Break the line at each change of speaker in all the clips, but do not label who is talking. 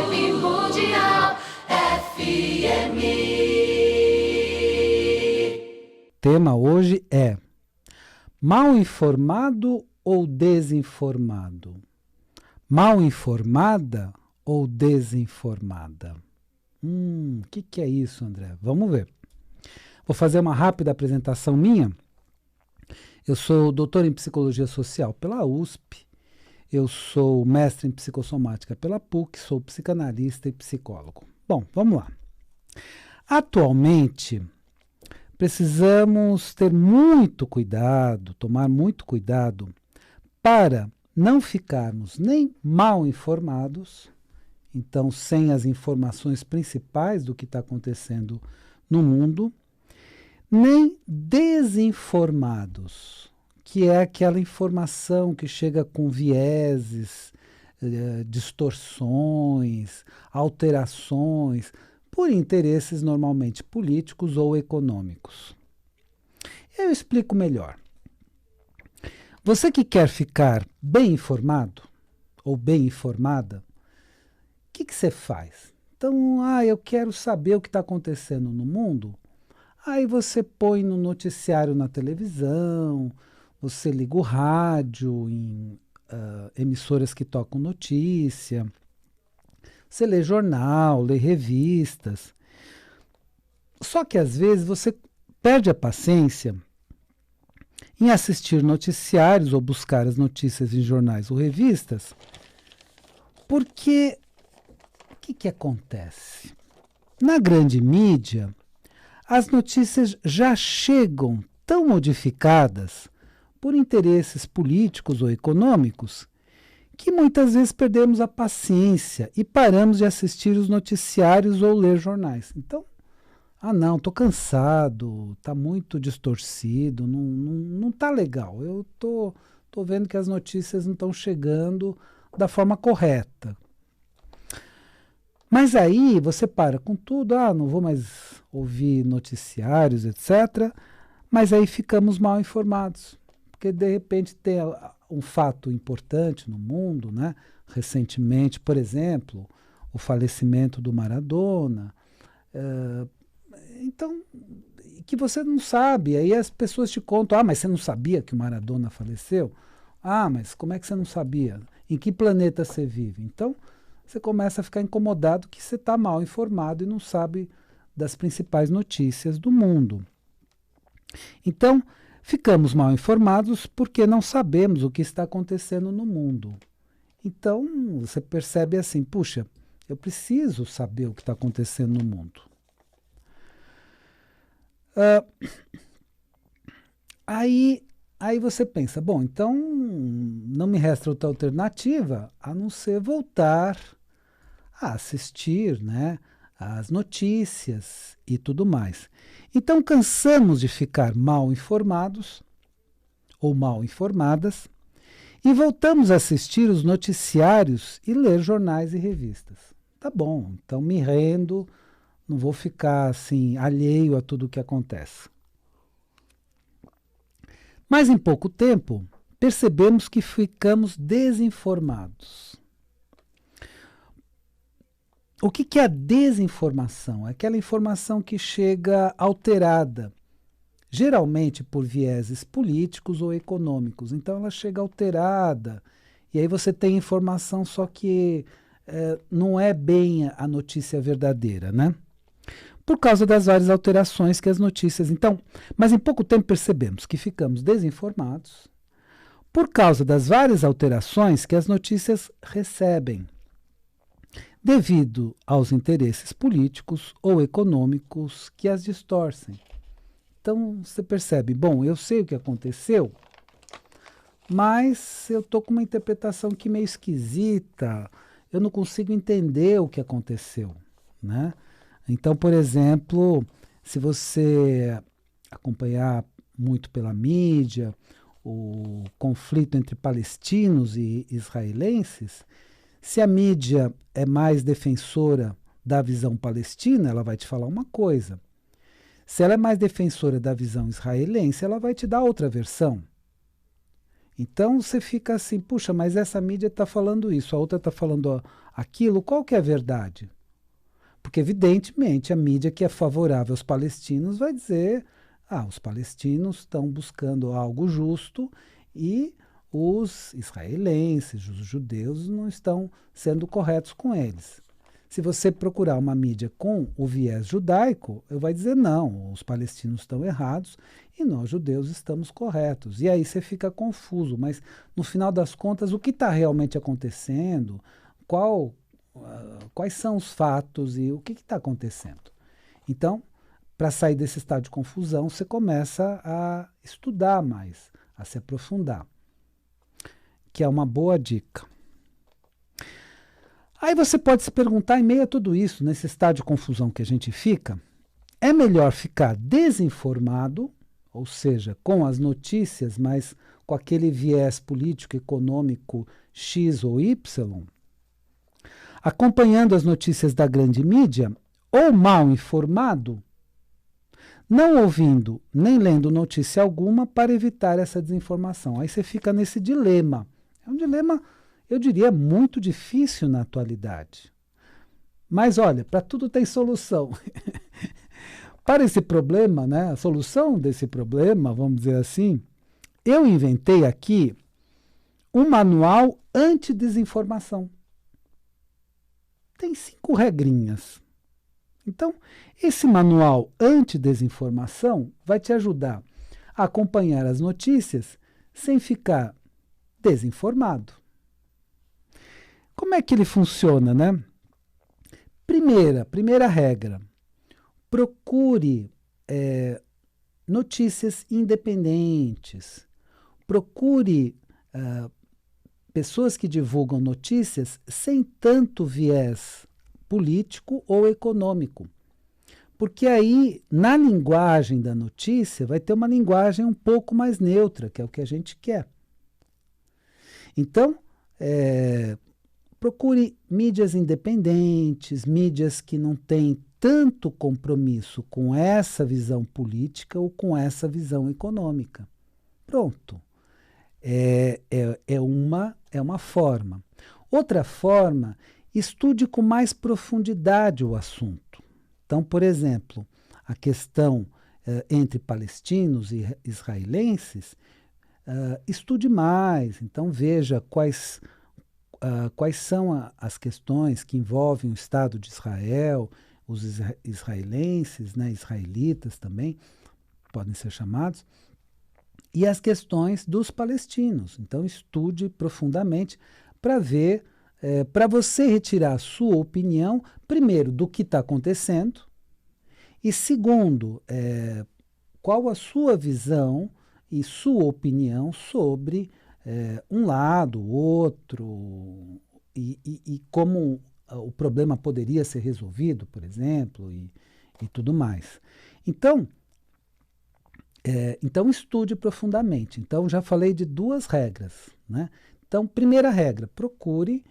Vibe Mundial FM.
Tema hoje é mal informado ou desinformado? Mal informada ou desinformada? Que é isso, André? Vamos ver. Vou fazer uma rápida apresentação minha. Eu sou doutor em Psicologia Social pela USP. Eu sou mestre em Psicossomática pela PUC. Sou psicanalista e psicólogo. Bom, vamos lá. Atualmente, precisamos ter muito cuidado, tomar muito cuidado para não ficarmos nem mal informados, então sem as informações principais do que está acontecendo no mundo, nem desinformados, que é aquela informação que chega com vieses, distorções, alterações, por interesses normalmente políticos ou econômicos. Eu explico melhor. Você que quer ficar bem informado ou bem informada, o que você faz? Então, eu quero saber o que está acontecendo no mundo. Aí você põe no noticiário na televisão, você liga o rádio em emissoras que tocam notícia, você lê jornal, lê revistas. Só que às vezes você perde a paciência em assistir noticiários ou buscar as notícias em jornais ou revistas, porque o que acontece? Na grande mídia, as notícias já chegam tão modificadas por interesses políticos ou econômicos que muitas vezes perdemos a paciência e paramos de assistir os noticiários ou ler jornais. Então, não, estou cansado, está muito distorcido, não está legal. Eu tô vendo que as notícias não estão chegando da forma correta. Mas aí você para com tudo, não vou mais ouvir noticiários, etc. Mas aí ficamos mal informados, porque de repente tem um fato importante no mundo, né? Recentemente, por exemplo, o falecimento do Maradona, então, que você não sabe, aí as pessoas te contam, mas você não sabia que o Maradona faleceu? Mas como é que você não sabia? Em que planeta você vive? Então, você começa a ficar incomodado que você está mal informado e não sabe das principais notícias do mundo. Então, ficamos mal informados porque não sabemos o que está acontecendo no mundo. Então, você percebe assim, puxa, eu preciso saber o que está acontecendo no mundo. Aí você pensa, bom, então não me resta outra alternativa a não ser voltar a assistir, né, as notícias e tudo mais. Então cansamos de ficar mal informados ou mal informadas e voltamos a assistir os noticiários e ler jornais e revistas. Tá bom, então me rendo, não vou ficar assim alheio a tudo o que acontece. Mas em pouco tempo, percebemos que ficamos desinformados. O que é a desinformação? É aquela informação que chega alterada, geralmente por vieses políticos ou econômicos. Então ela chega alterada, e aí você tem informação só que não é bem a notícia verdadeira, né? Por causa das várias alterações que as notícias... Mas em pouco tempo percebemos que ficamos desinformados por causa das várias alterações que as notícias recebem, devido aos interesses políticos ou econômicos que as distorcem. Então você percebe, bom, eu sei o que aconteceu, mas eu estou com uma interpretação que meio esquisita, eu não consigo entender o que aconteceu, né? Então, por exemplo, se você acompanhar muito pela mídia o conflito entre palestinos e israelenses, se a mídia é mais defensora da visão palestina, ela vai te falar uma coisa. Se ela é mais defensora da visão israelense, ela vai te dar outra versão. Então você fica assim, puxa, mas essa mídia está falando isso, a outra está falando aquilo, qual que é a verdade? Porque, evidentemente, a mídia que é favorável aos palestinos vai dizer: os palestinos estão buscando algo justo e os israelenses, os judeus, não estão sendo corretos com eles. Se você procurar uma mídia com o viés judaico, vai dizer: não, os palestinos estão errados e nós, judeus, estamos corretos. E aí você fica confuso, mas no final das contas, o que está realmente acontecendo? Quais são os fatos e o que está acontecendo? Então, para sair desse estado de confusão, você começa a estudar mais, a se aprofundar, que é uma boa dica. Aí você pode se perguntar, em meio a tudo isso, nesse estado de confusão que a gente fica, é melhor ficar desinformado, ou seja, com as notícias, mas com aquele viés político, econômico X ou Y, acompanhando as notícias da grande mídia, ou mal informado, não ouvindo nem lendo notícia alguma para evitar essa desinformação. Aí você fica nesse dilema. É um dilema, eu diria, muito difícil na atualidade. Mas olha, para tudo tem solução. Para esse problema, né, a solução desse problema, vamos dizer assim, eu inventei aqui um manual anti-desinformação. Tem 5 regrinhas. Então, esse manual anti-desinformação vai te ajudar a acompanhar as notícias sem ficar desinformado. Como é que ele funciona, né? Primeira regra, procure notícias independentes. Procure pessoas que divulgam notícias sem tanto viés político ou econômico. Porque aí, na linguagem da notícia, vai ter uma linguagem um pouco mais neutra, que é o que a gente quer. Então, procure mídias independentes, mídias que não têm tanto compromisso com essa visão política ou com essa visão econômica. Pronto. É uma forma. Outra forma, estude com mais profundidade o assunto. Então, por exemplo, a questão entre palestinos e israelenses, estude mais. Então, veja quais são as questões que envolvem o Estado de Israel, os israelenses, né, israelitas também, podem ser chamados, e as questões dos palestinos. Então, estude profundamente para ver, para você retirar a sua opinião, primeiro, do que está acontecendo, e segundo, qual a sua visão e sua opinião sobre um lado, outro, e como o problema poderia ser resolvido, por exemplo, e tudo mais. Então, estude profundamente. Então, já falei de 2 regras, né? Então, primeira regra, procure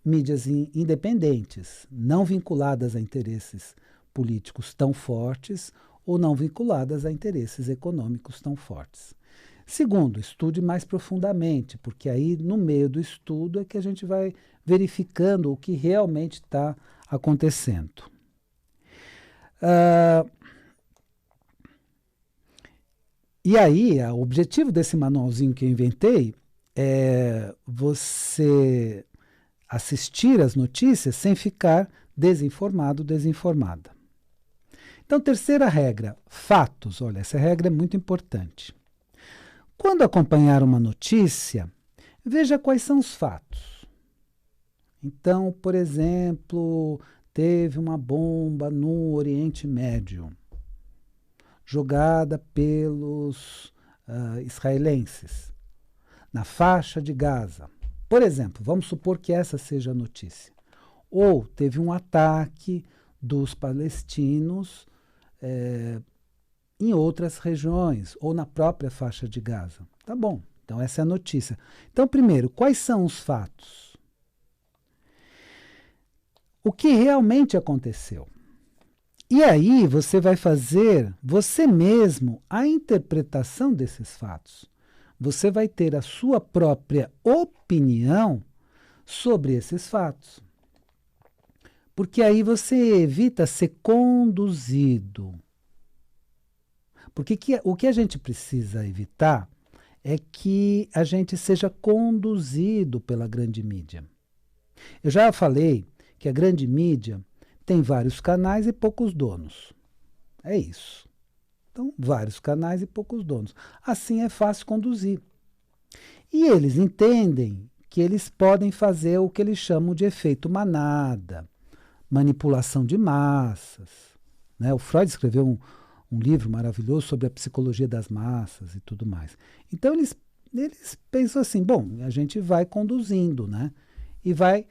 mídias independentes, não vinculadas a interesses políticos tão fortes ou não vinculadas a interesses econômicos tão fortes. Segundo, estude mais profundamente, porque aí, no meio do estudo, é que a gente vai verificando o que realmente está acontecendo. E aí, o objetivo desse manualzinho que eu inventei é você assistir às notícias sem ficar desinformado, desinformada. Então, terceira regra, fatos. Olha, essa regra é muito importante. Quando acompanhar uma notícia, veja quais são os fatos. Então, por exemplo, teve uma bomba no Oriente Médio, jogada pelos israelenses, na faixa de Gaza. Por exemplo, vamos supor que essa seja a notícia. Ou teve um ataque dos palestinos em outras regiões, ou na própria faixa de Gaza. Tá bom, então essa é a notícia. Então, primeiro, quais são os fatos? O que realmente aconteceu? E aí você vai fazer você mesmo a interpretação desses fatos. Você vai ter a sua própria opinião sobre esses fatos. Porque aí você evita ser conduzido. Porque o que a gente precisa evitar é que a gente seja conduzido pela grande mídia. Eu já falei que a grande mídia tem vários canais e poucos donos. É isso. Então, vários canais e poucos donos. Assim é fácil conduzir. E eles entendem que eles podem fazer o que eles chamam de efeito manada, manipulação de massas. Né? O Freud escreveu um livro maravilhoso sobre a psicologia das massas e tudo mais. Então, eles pensam assim, bom, a gente vai conduzindo, né? E vai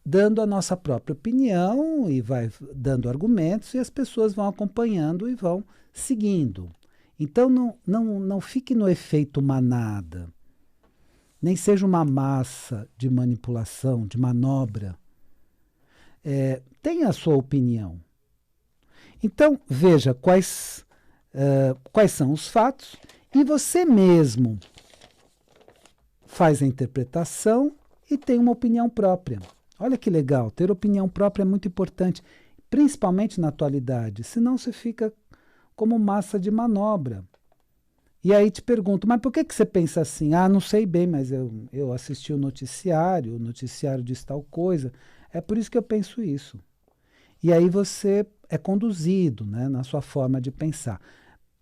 dando a nossa própria opinião e vai dando argumentos e as pessoas vão acompanhando e vão seguindo. Então, não fique no efeito manada, nem seja uma massa de manipulação, de manobra. Tenha a sua opinião. Então, veja quais são os fatos e você mesmo faz a interpretação e tem uma opinião própria. Olha que legal, ter opinião própria é muito importante, principalmente na atualidade, senão você fica como massa de manobra. E aí te pergunto, mas por que você pensa assim? Ah, não sei bem, mas eu assisti o noticiário diz tal coisa, é por isso que eu penso isso. E aí você é conduzido, né, na sua forma de pensar.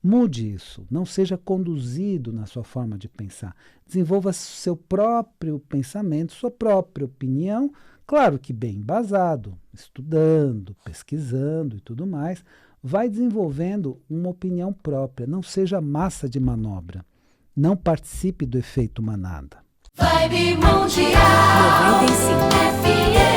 Mude isso, não seja conduzido na sua forma de pensar. Desenvolva seu próprio pensamento, sua própria opinião, claro que bem embasado, estudando, pesquisando e tudo mais. Vai desenvolvendo uma opinião própria, não seja massa de manobra. Não participe do efeito manada.
Vibe Mundial 95 FM.